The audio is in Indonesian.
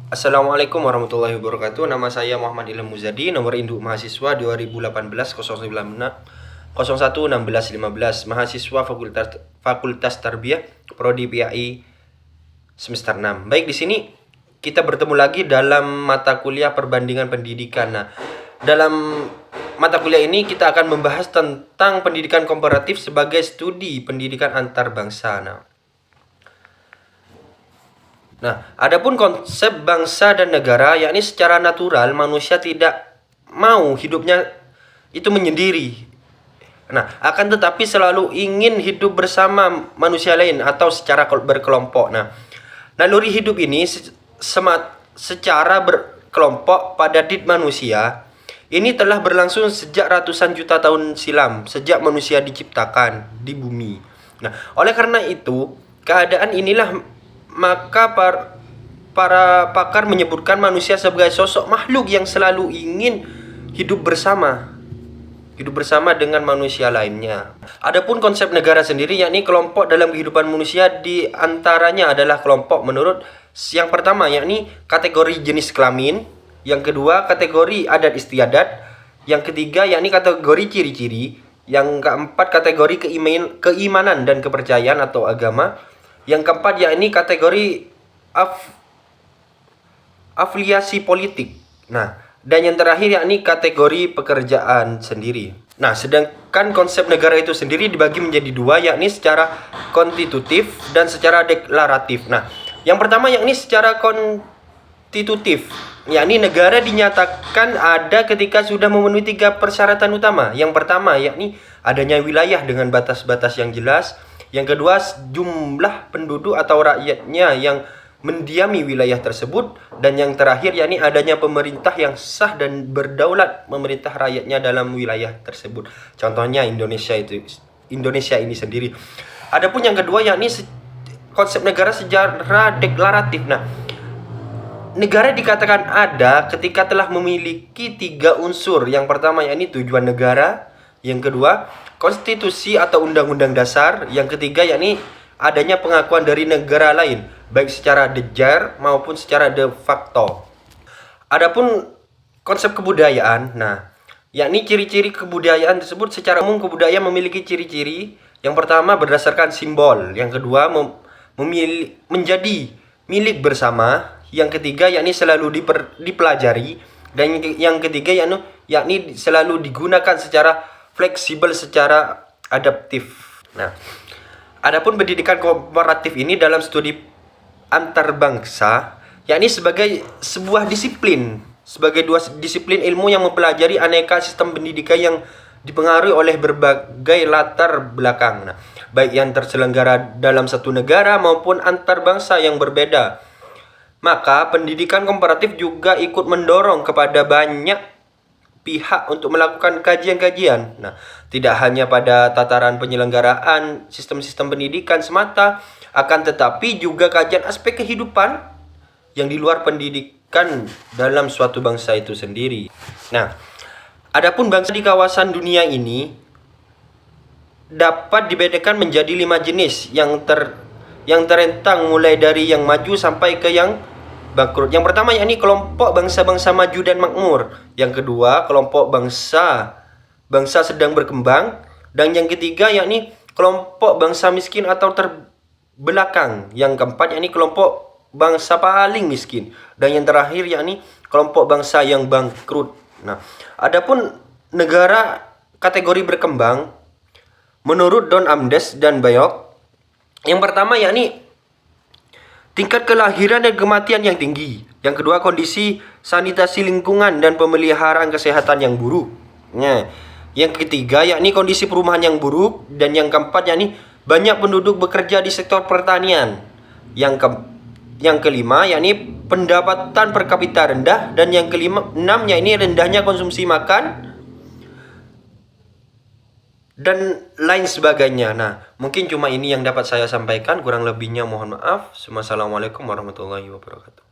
Assalamualaikum warahmatullahi wabarakatuh. Nama saya Muhammad Ilham Muzadi, nomor induk mahasiswa 2018 011615, mahasiswa Fakultas Tarbiyah Prodi PAI semester 6. Baik, di sini kita bertemu lagi dalam mata kuliah perbandingan pendidikan. Nah, dalam mata kuliah ini kita akan membahas tentang pendidikan komparatif sebagai studi pendidikan antar bangsa. Nah, adapun konsep bangsa dan negara, yakni secara natural manusia tidak mau hidupnya itu menyendiri. Nah, akan tetapi selalu ingin hidup bersama manusia lain atau secara berkelompok. Nah, naluri hidup ini secara berkelompok pada diri manusia ini telah berlangsung sejak ratusan juta tahun silam, sejak manusia diciptakan di bumi. Nah, oleh karena itu, keadaan inilah maka para pakar menyebutkan manusia sebagai sosok makhluk yang selalu ingin hidup bersama dengan manusia lainnya. Adapun konsep negara sendiri, yakni kelompok dalam kehidupan manusia, di antaranya adalah kelompok menurut yang pertama yakni kategori jenis kelamin, yang kedua kategori adat istiadat, yang ketiga yakni kategori ciri-ciri, yang keempat kategori keimanan dan kepercayaan atau agama, yang keempat yakni kategori afiliasi politik. Nah, dan yang terakhir yakni kategori pekerjaan sendiri. Nah, sedangkan konsep negara itu sendiri dibagi menjadi dua, yakni secara konstitutif dan secara deklaratif. Nah, yang pertama yakni secara konstitutif, yakni negara dinyatakan ada ketika sudah memenuhi 3 persyaratan utama. Yang pertama yakni adanya wilayah dengan batas-batas yang jelas. Yang kedua, jumlah penduduk atau rakyatnya yang mendiami wilayah tersebut. Dan yang terakhir yakni adanya pemerintah yang sah dan berdaulat memerintah rakyatnya dalam wilayah tersebut. Contohnya Indonesia ini sendiri. Adapun yang kedua yakni konsep negara secara deklaratif. Nah, negara dikatakan ada ketika telah memiliki 3 unsur. Yang pertama yakni tujuan negara, yang kedua konstitusi atau undang-undang dasar, yang ketiga yakni adanya pengakuan dari negara lain, baik secara de jure maupun secara de facto. Adapun konsep kebudayaan, nah, yakni ciri-ciri kebudayaan tersebut secara umum kebudayaan memiliki ciri-ciri. Yang pertama berdasarkan simbol, yang kedua menjadi milik bersama, yang ketiga yakni selalu dipelajari, dan yang ketiga yakni selalu digunakan secara fleksibel, secara adaptif. Nah, adapun pendidikan komparatif ini dalam studi antar bangsa, yakni sebagai sebuah disiplin, sebagai disiplin ilmu yang mempelajari aneka sistem pendidikan yang dipengaruhi oleh berbagai latar belakang. Nah, baik yang terselenggara dalam satu negara maupun antar bangsa yang berbeda. Maka pendidikan komparatif juga ikut mendorong kepada banyak pihak untuk melakukan kajian-kajian. Nah, tidak hanya pada tataran penyelenggaraan sistem-sistem pendidikan semata, akan tetapi juga kajian aspek kehidupan yang di luar pendidikan dalam suatu bangsa itu sendiri. Nah, adapun bangsa di kawasan dunia ini dapat dibedakan menjadi 5 jenis yang terentang mulai dari yang maju sampai ke yang bangkrut. Yang pertama yakni kelompok bangsa-bangsa maju dan makmur. Yang kedua, kelompok bangsa sedang berkembang. Dan yang ketiga yakni kelompok bangsa miskin atau terbelakang. Yang keempat yakni kelompok bangsa paling miskin. Dan yang terakhir yakni kelompok bangsa yang bangkrut. Nah, adapun negara kategori berkembang menurut Don Amdes dan Bayok, yang pertama yakni tingkat kelahiran dan kematian yang tinggi. Yang kedua, kondisi sanitasi lingkungan dan pemeliharaan kesehatan yang buruk. Nah, yang ketiga yakni kondisi perumahan yang buruk. Dan yang keempat yakni banyak penduduk bekerja di sektor pertanian. Yang kelima yakni pendapatan per kapita rendah. Dan yang keenam yakni rendahnya konsumsi makan dan lain sebagainya. Nah, mungkin cuma ini yang dapat saya sampaikan. Kurang lebihnya mohon maaf. Wassalamualaikum warahmatullahi wabarakatuh.